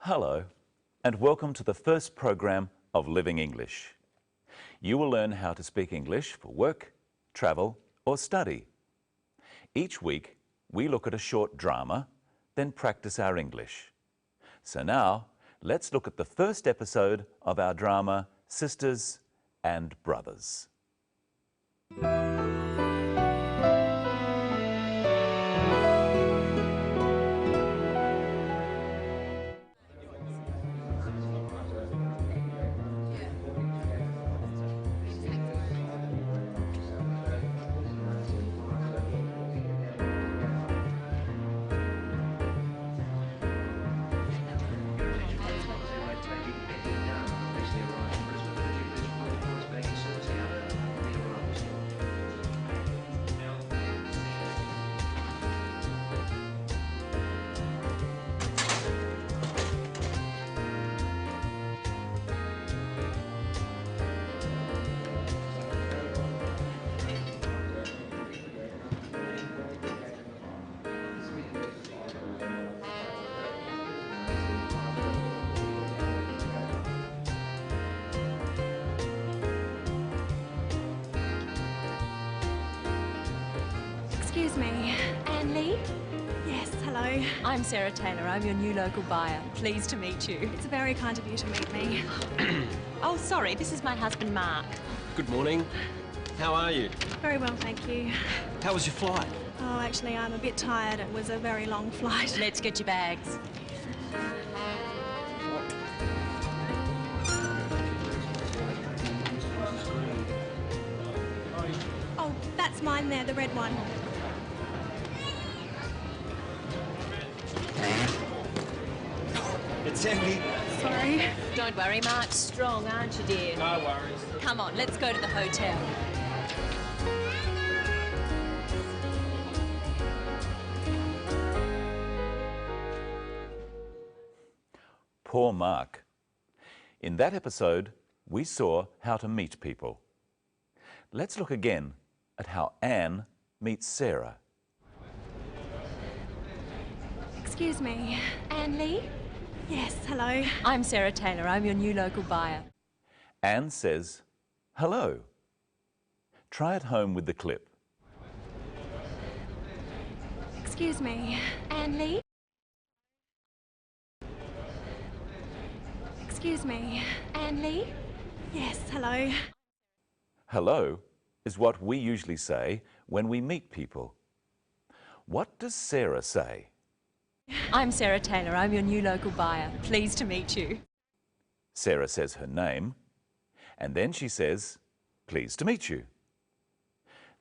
Hello, and welcome to the first program of Living English. You will learn how to speak English for work, travel, or study. Each week, we look at a short drama, then practice our English. So now, let's look at the first episode of our drama, Sisters and Brothers. Excuse me, Anne Lee? Yes, hello. I'm Sarah Taylor. I'm your new local buyer. Pleased to meet you. It's very kind of you to meet me. Oh, sorry, this is my husband, Mark. Good morning. How are you? Very well, thank you. How was your flight? Oh, actually, I'm a bit tired. It was a very long flight. Let's get your bags. Oh, that's mine there, the red one. It's Emily. Sorry. Don't worry, Mark's strong, aren't you, dear? No worries. Come on, let's go to the hotel. Poor Mark. In that episode, we saw how to meet people. Let's look again at how Anne meets Sarah. Excuse me, Anne Lee? Yes, hello. I'm Sarah Taylor. I'm your new local buyer. Anne says, hello. Try it home with the clip. Excuse me, Anne Lee? Excuse me, Anne Lee? Yes, hello. Hello is what we usually say when we meet people. What does Sarah say? I'm Sarah Taylor. I'm your new local buyer. Pleased to meet you. Sarah says her name, and then she says, pleased to meet you.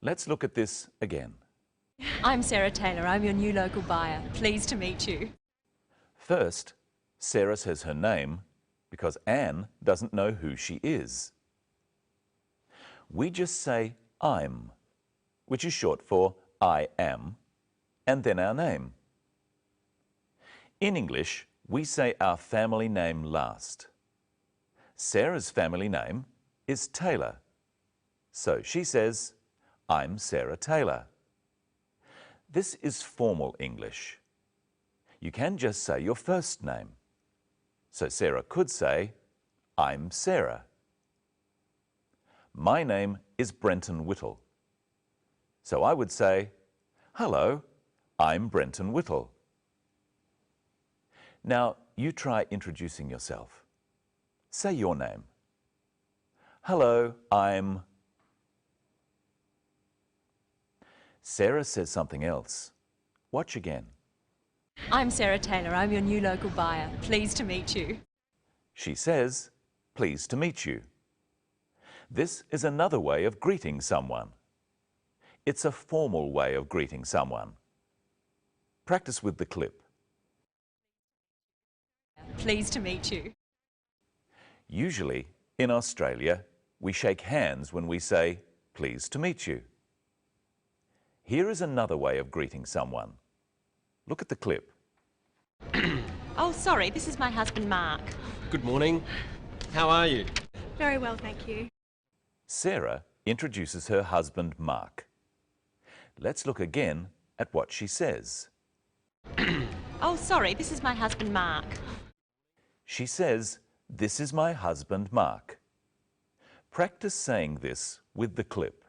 Let's look at this again. I'm Sarah Taylor. I'm your new local buyer. Pleased to meet you. First, Sarah says her name because Anne doesn't know who she is. We just say I'm, which is short for I am, and then our name. In English, we say our family name last. Sarah's family name is Taylor. So she says, I'm Sarah Taylor. This is formal English. You can just say your first name. So Sarah could say, I'm Sarah. My name is Brenton Whittle. So I would say, hello, I'm Brenton Whittle. Now, you try introducing yourself. Say your name. Hello, I'm... Sarah says something else. Watch again. I'm Sarah Taylor. I'm your new local buyer. Pleased to meet you. She says, pleased to meet you. This is another way of greeting someone. It's a formal way of greeting someone. Practice with the clip. Pleased to meet you. Usually, in Australia, we shake hands when we say, pleased to meet you. Here is another way of greeting someone. Look at the clip. Oh, sorry, this is my husband, Mark. Good morning. How are you? Very well, thank you. Sarah introduces her husband, Mark. Let's look again at what she says. Oh, sorry, this is my husband, Mark. She says, "This is my husband, Mark." Practice saying this with the clip.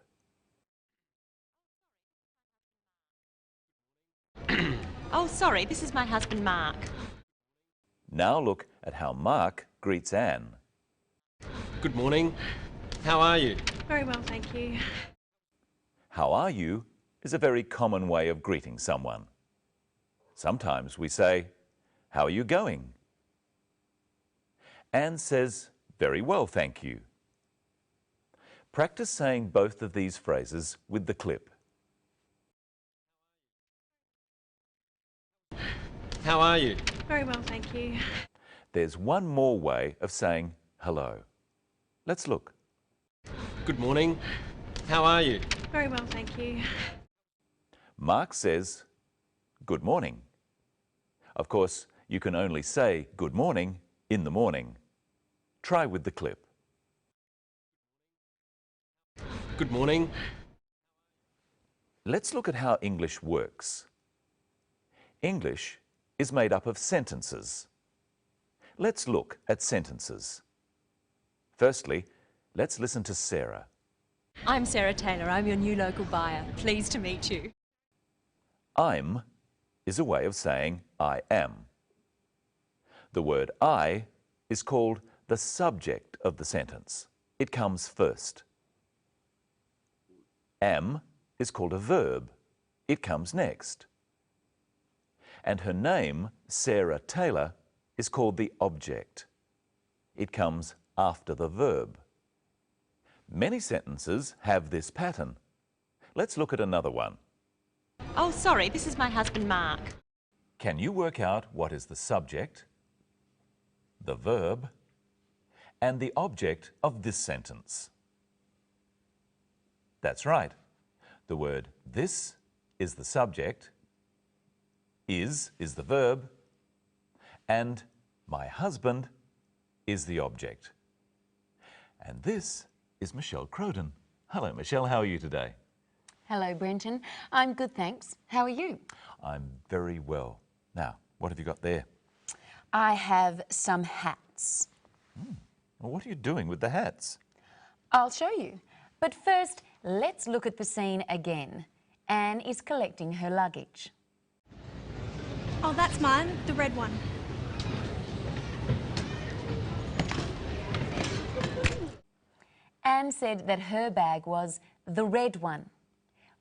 Oh, sorry, this is my husband, Mark. Now look at how Mark greets Anne. Good morning. How are you? Very well, thank you. How are you is a very common way of greeting someone. Sometimes we say, "How are you going?" Anne says, "Very well, thank you." Practice saying both of these phrases with the clip. How are you? Very well, thank you. There's one more way of saying hello. Let's look. Good morning. How are you? Very well, thank you. Mark says, "Good morning." Of course, you can only say good morning in the morning. Try with the clip. Good morning. Let's look at how English works. English is made up of sentences. Let's look at sentences. Firstly, let's listen to Sarah. I'm Sarah Taylor. I'm your new local buyer. Pleased to meet you. I'm is a way of saying I am. The word I is called the subject of the sentence. It comes first. Am is called a verb. It comes next. And her name, Sarah Taylor, is called the object. It comes after the verb. Many sentences have this pattern. Let's look at another one. Oh, sorry, this is my husband, Mark. Can you work out what is the subject, the verb, and the object of this sentence? That's right. The word this is the subject, is the verb, and my husband is the object. And this is Michelle Croden. Hello, Michelle. How are you today? Hello, Brenton. I'm good, thanks. How are you? I'm very well. Now, what have you got there? I have some hats. Well, what are you doing with the hats? I'll show you. But first, let's look at the scene again. Anne is collecting her luggage. Oh, that's mine, the red one. Anne said that her bag was the red one.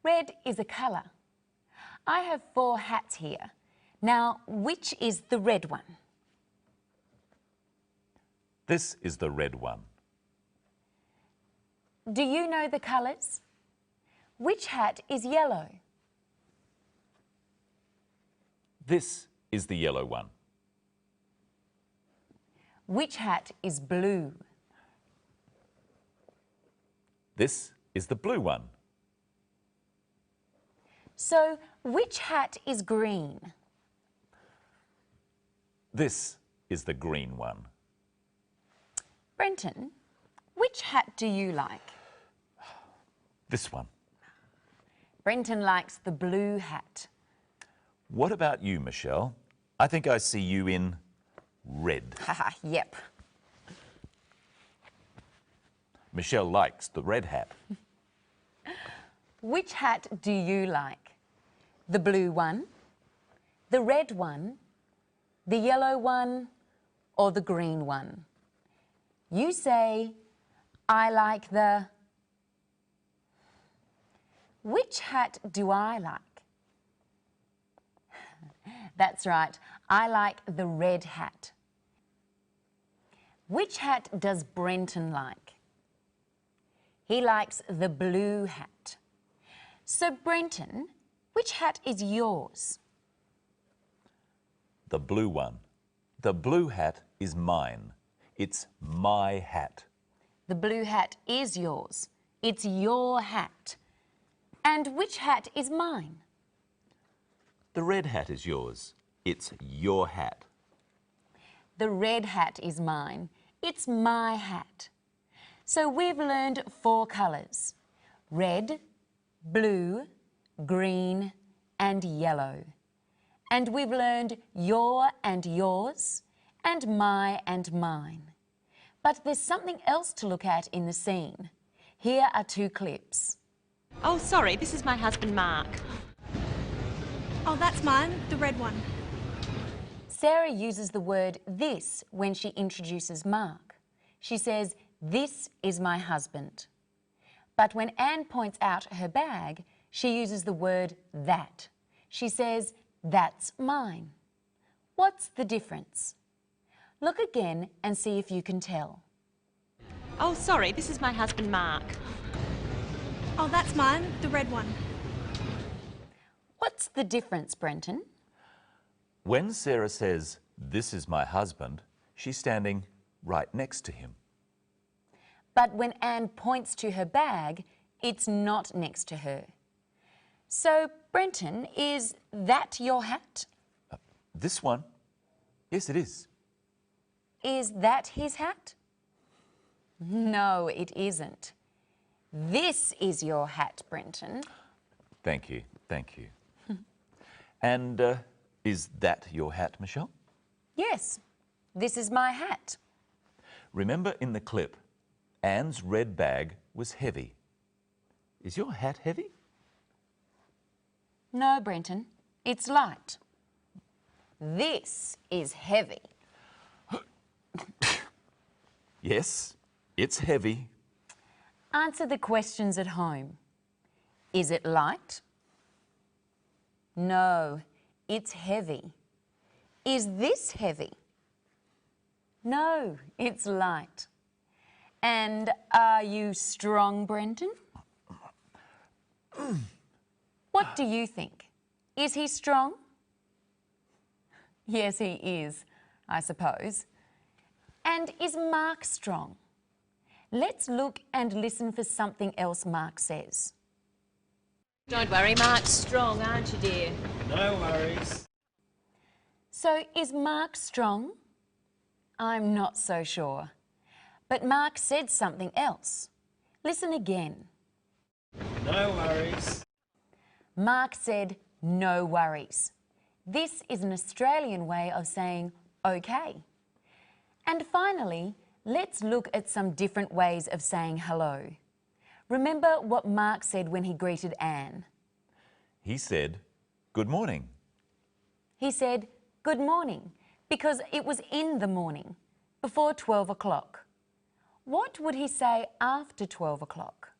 Red is a colour. I have 4 hats here. Now, which is the red one? This is the red one. Do you know the colours? Which hat is yellow? This is the yellow one. Which hat is blue? This is the blue one. So, which hat is green? This is the green one. Brenton, which hat do you like? This one. Brenton likes the blue hat. What about you, Michelle? I think I see you in red. Haha, yep. Michelle likes the red hat. Which hat do you like? The blue one, the red one, the yellow one, or the green one? You say, I like the... Which hat do I like? That's right, I like the red hat. Which hat does Brenton like? He likes the blue hat. So, Brenton, which hat is yours? The blue one. The blue hat is mine. It's my hat. The blue hat is yours. It's your hat. And which hat is mine? The red hat is yours. It's your hat. The red hat is mine. It's my hat. So we've learned 4 colours: red, blue, green and yellow. And we've learned your and yours and my and mine. But there's something else to look at in the scene. Here are 2 clips. Oh, sorry, this is my husband, Mark. Oh, that's mine, the red one. Sarah uses the word this when she introduces Mark. She says, "This is my husband." But when Anne points out her bag, she uses the word that. She says, "That's mine." What's the difference? Look again and see if you can tell. Oh, sorry, this is my husband, Mark. Oh, that's mine, the red one. What's the difference, Brenton? When Sarah says, "This is my husband," she's standing right next to him. But when Anne points to her bag, it's not next to her. So, Brenton, is that your hat? This one? Yes, it is. Is that his hat? No, it isn't. This is your hat, Brenton. Thank you, thank you. And is that your hat, Michelle? Yes, this is my hat. Remember in the clip, Anne's red bag was heavy. Is your hat heavy? No, Brenton, it's light. This is heavy. Yes, it's heavy. Answer the questions at home. Is it light? No, it's heavy. Is this heavy? No, it's light. And are you strong, Brenton? What do you think? Is he strong? Yes, he is, I suppose. And is Mark strong? Let's look and listen for something else Mark says. Don't worry, Mark's strong, aren't you, dear? No worries. So, is Mark strong? I'm not so sure. But Mark said something else. Listen again. No worries. Mark said, "No worries." This is an Australian way of saying okay. And finally, let's look at some different ways of saying hello. Remember what Mark said when he greeted Anne. He said, "Good morning." He said, "Good morning," because it was in the morning, before 12 o'clock. What would he say after 12 o'clock?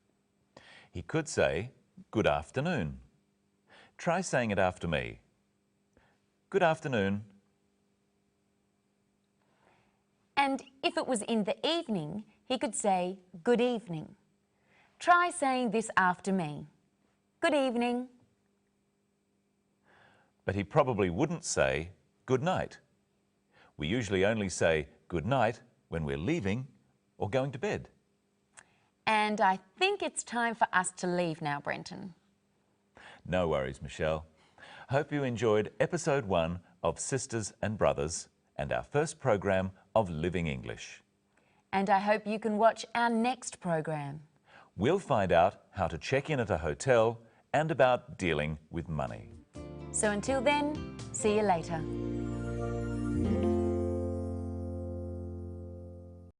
He could say, "Good afternoon." Try saying it after me. Good afternoon. And if it was in the evening, he could say, "Good evening." Try saying this after me. Good evening. But he probably wouldn't say, "Good night." We usually only say good night when we're leaving or going to bed. And I think it's time for us to leave now, Brenton. No worries, Michelle. Hope you enjoyed episode 1 of Sisters and Brothers and our first program of Living English. And I hope you can watch our next program. We'll find out how to check in at a hotel and about dealing with money. So until then, see you later.